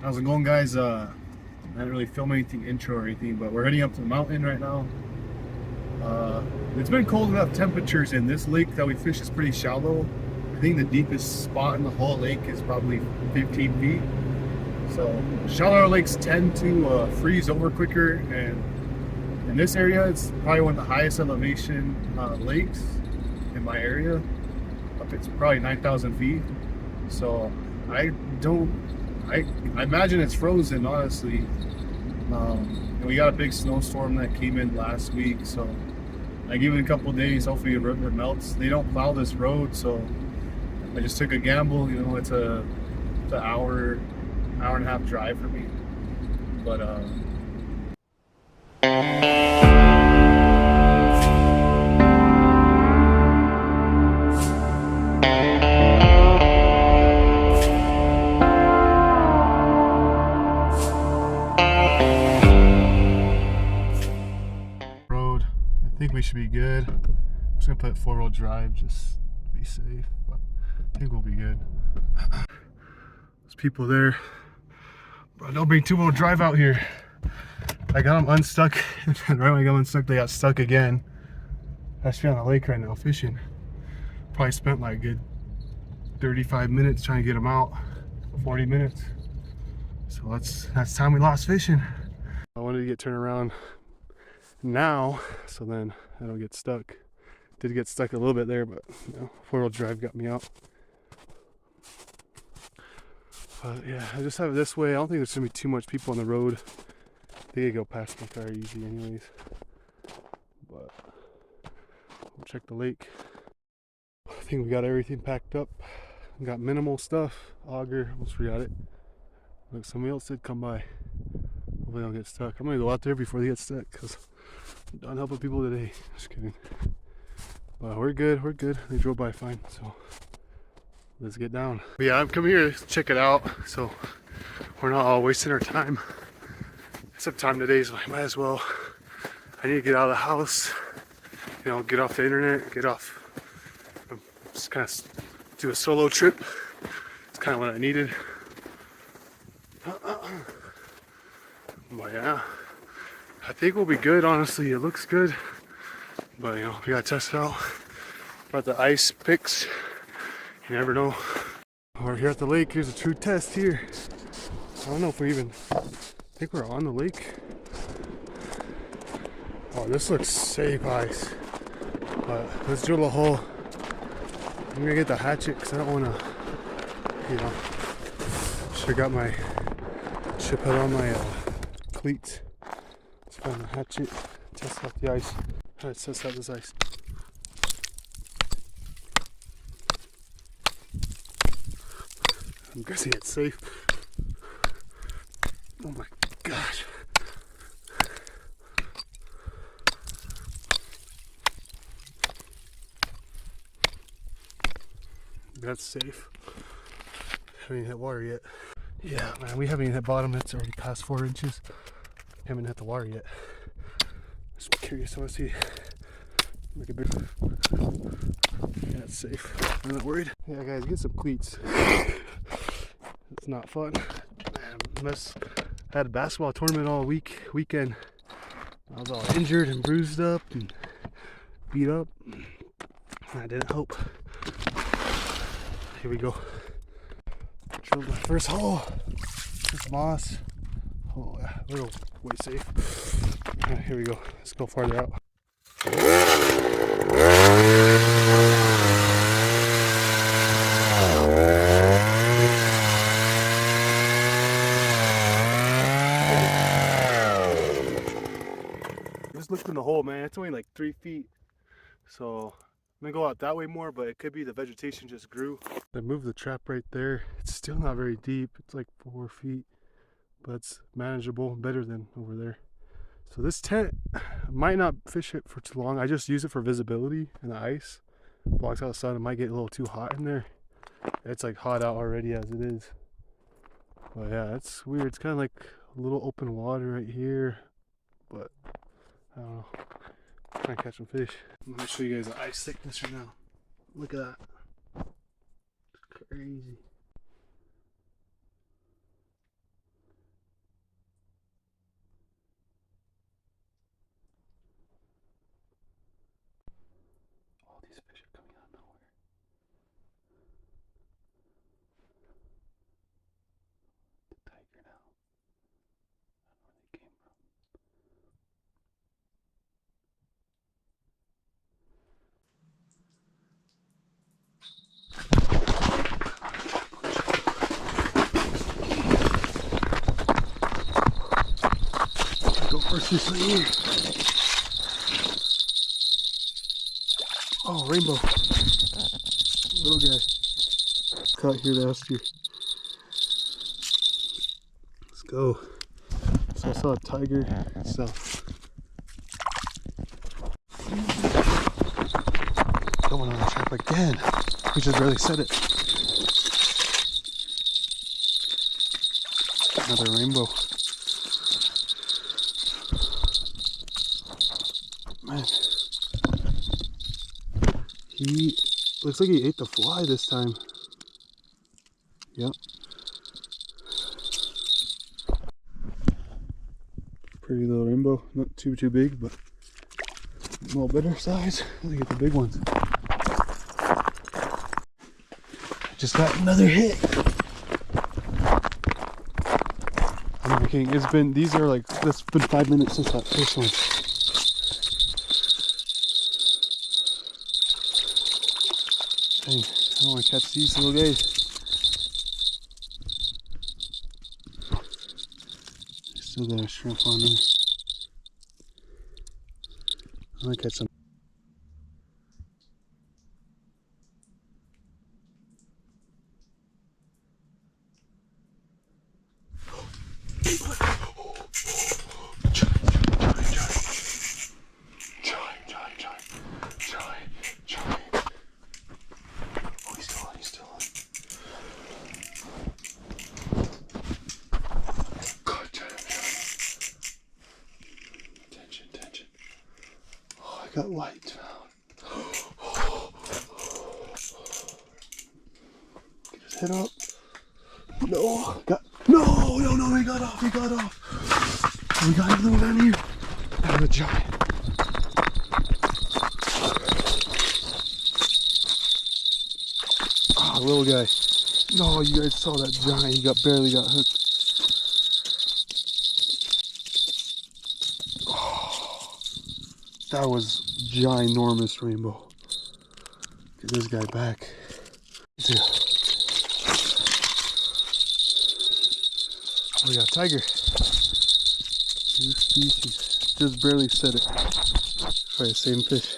How's it going, guys? I didn't really film anything intro or anything, but we're heading up to the mountain right now. It's been cold enough temperatures, in this lake that we fish is pretty shallow. I think the deepest spot in the whole lake is probably 15 feet. So shallower lakes tend to freeze over quicker, and in this area, it's probably one of the highest elevation lakes in my area. It's probably 9,000 feet. So I imagine it's frozen, honestly. And we got a big snowstorm that came in last week, so I give it a couple of days, hopefully the river melts. They don't plow this road, so I just took a gamble. You know, it's an hour and a half drive for me. But road, I think we should be good. I'm just gonna put 4-wheel drive just to be safe, but I think we'll be good. There's people there, but don't bring 2-wheel drive out here. I got them unstuck, and right when I got them unstuck, they got stuck again. I should be on the lake right now fishing. Probably spent like a good 35 minutes trying to get them out, 40 minutes. So that's time we lost fishing. I wanted to get turned around now, so then I don't get stuck. Did get stuck a little bit there, but you know, 4-wheel drive got me out. But yeah, I just have it this way. I don't think there's gonna be too much people on the road. They could go past my car easy anyways. But we'll check the lake. I think we got everything packed up. We got minimal stuff. Auger, almost forgot it. Look, somebody else did come by. Hopefully they don't get stuck. I'm gonna go out there before they get stuck, because I'm done helping people today. Just kidding. But we're good, we're good. They drove by fine, so let's get down. But yeah, I'm coming here to check it out, so we're not all wasting our time. Except time today, so I might as well. I need to get out of the house, you know, get off the internet, get off, just kind of do a solo trip. It's kind of what I needed. But yeah, I think we'll be good, honestly. It looks good, but you know, we gotta test it out. Brought the ice picks, you never know. We're here at the lake. Here's a true test here. I don't know if we even, I think we're on the lake. Oh, this looks safe ice. But let's drill a hole. I'm gonna get the hatchet because I don't want to, you know, should put on my cleats. Let's find the hatchet, test out the ice. Alright, test out this ice. I'm guessing it's safe. Oh my gosh. That's safe. Haven't even hit water yet. Yeah, man, we haven't even hit bottom. It's already past 4 inches. Haven't hit the water yet. Just curious. I want to see. Make a big. Yeah, it's safe. I'm not worried. Yeah, guys, get some cleats. It's not fun. Man, I had a basketball tournament all weekend. I was all injured and bruised up and beat up. That didn't help. Here we go. Drilled my first hole. This moss. Oh, yeah, we're way safe. Right, here we go. Let's go farther out. Just looked in the hole, man. It's only like 3 feet. So I'm gonna go out that way more, but it could be the vegetation just grew. I moved the trap right there. It's still not very deep. It's like 4 feet, but it's manageable, better than over there. So this tent, I might not fish it for too long. I just use it for visibility and the ice. Blocks out the sun. It might get a little too hot in there. It's like hot out already as it is. But yeah, it's weird. It's kind of like a little open water right here, but I don't know. I'm trying to catch some fish. I'm gonna show you guys the ice thickness right now. Look at that. It's crazy. What's this right here? Oh, rainbow. Little guy. Caught here last year. Let's go. So I saw a tiger south. Going on the trap again. We just barely said it. Another rainbow. Man. He looks like he ate the fly this time. Yep. Pretty little rainbow. Not too big, but a little better size. Look at the big ones. Just got another hit. I'm not kidding. It's been, these are like, it's been 5 minutes since that first one. Dang, I don't want to catch these little guys. Still got a shrimp on there. I'm gonna catch some. Got light found. Get his head up. No, no, he got off, We got another one down here. That was a giant. Ah, little guy. No, you guys saw that giant. He barely got hooked. That was ginormous rainbow. Get this guy back. Yeah. Oh, we got a tiger. New species. Just barely said it. Probably the same fish.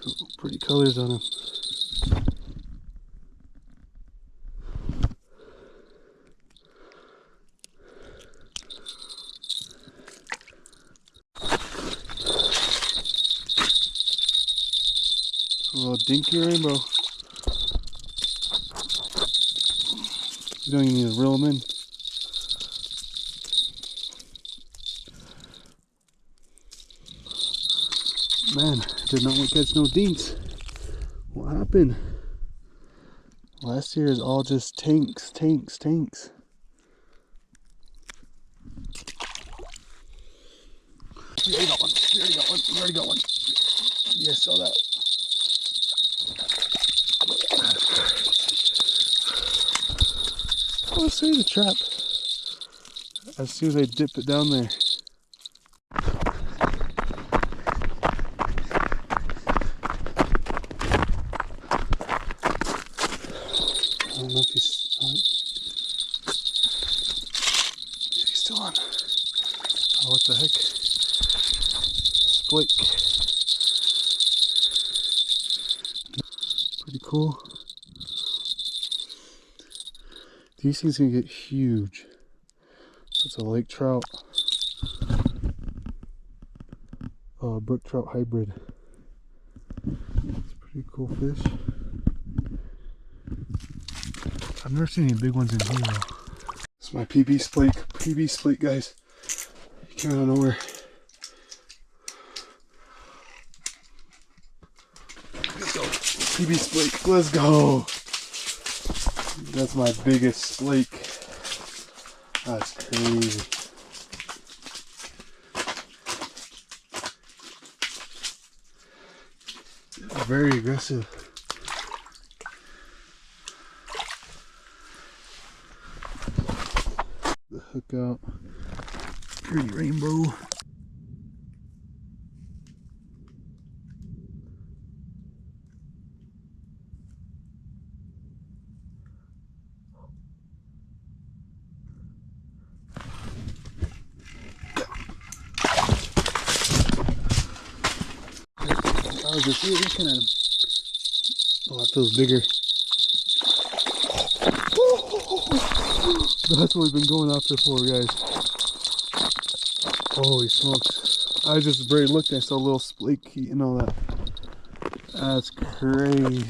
Cool. Pretty colors on him. A little dinky rainbow. You don't even need to reel them in. Man, did not want to catch no dinks. What happened? Last year is all just tanks. We already got one. You guys saw that? I was saying the trap. As soon as I dip it down there. I don't know if he's on. Yeah, he's still on. Oh, what the heck? Splake. Pretty cool. These things can get huge. It's a lake trout. Brook trout hybrid. It's a pretty cool fish. I've never seen any big ones in here though. This is my PB splake, guys. He came out of nowhere. Let's go. PB splake, let's go. That's my biggest splake. That's crazy. Very aggressive. The hook out. Pretty rainbow. I was just looking at him. Oh, that feels bigger. That's what we've been going after for, guys. Holy smokes. I just barely looked and I saw a little splake eating all that. That's crazy.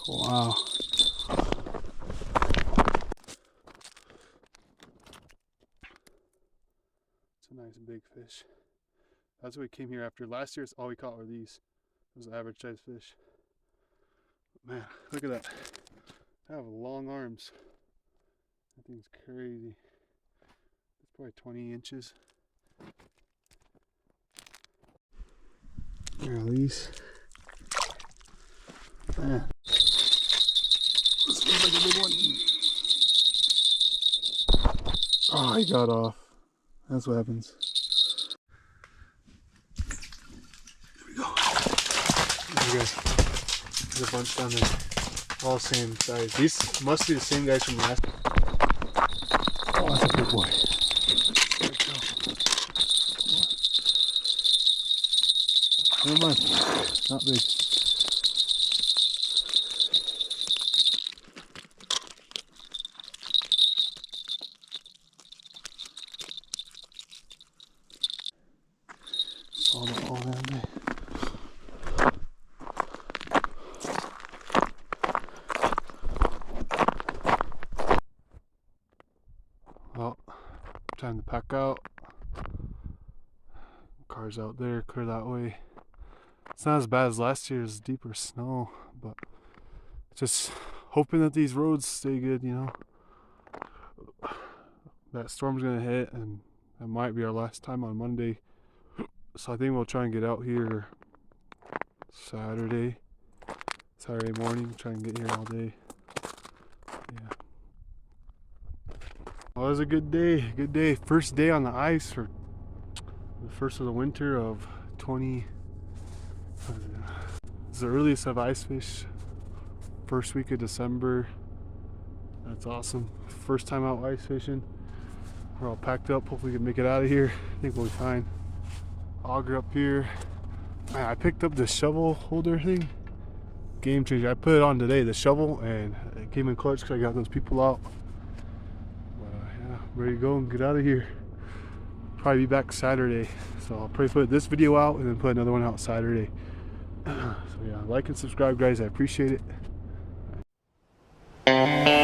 Wow. It's a nice big fish. That's what we came here after. Last year, all we caught were these. Those average sized fish. Man, look at that. I have long arms. That thing's crazy. It's probably 20 inches. There are these. Man. This looks like a big one. Oh, he got off. That's what happens. There we go. There you go. There's a bunch down there. All same size. These must be the same guys from last. Oh, that's a big boy. There we go. Never mind. Not big. Saw them all down there. Well, time to pack out. Cars out there, clear that way. It's not as bad as last year's deeper snow, but just hoping that these roads stay good, you know. That storm's gonna hit and it might be our last time on Monday. So I think we'll try and get out here Saturday morning, try and get here all day. Yeah. Well, it was a good day. First day on the ice for the first of the winter of 20. It's the earliest I've ice fished. First week of December. That's awesome. First time out ice fishing. We're all packed up. Hopefully we can make it out of here. I think we'll be fine. Auger up here. Man, I picked up this shovel holder thing. Game changer. I put it on today, the shovel, and it came in clutch because I got those people out. But yeah, ready to go and get out of here. Probably be back Saturday. So I'll probably put this video out and then put another one out Saturday. So yeah, like and subscribe, guys. I appreciate it.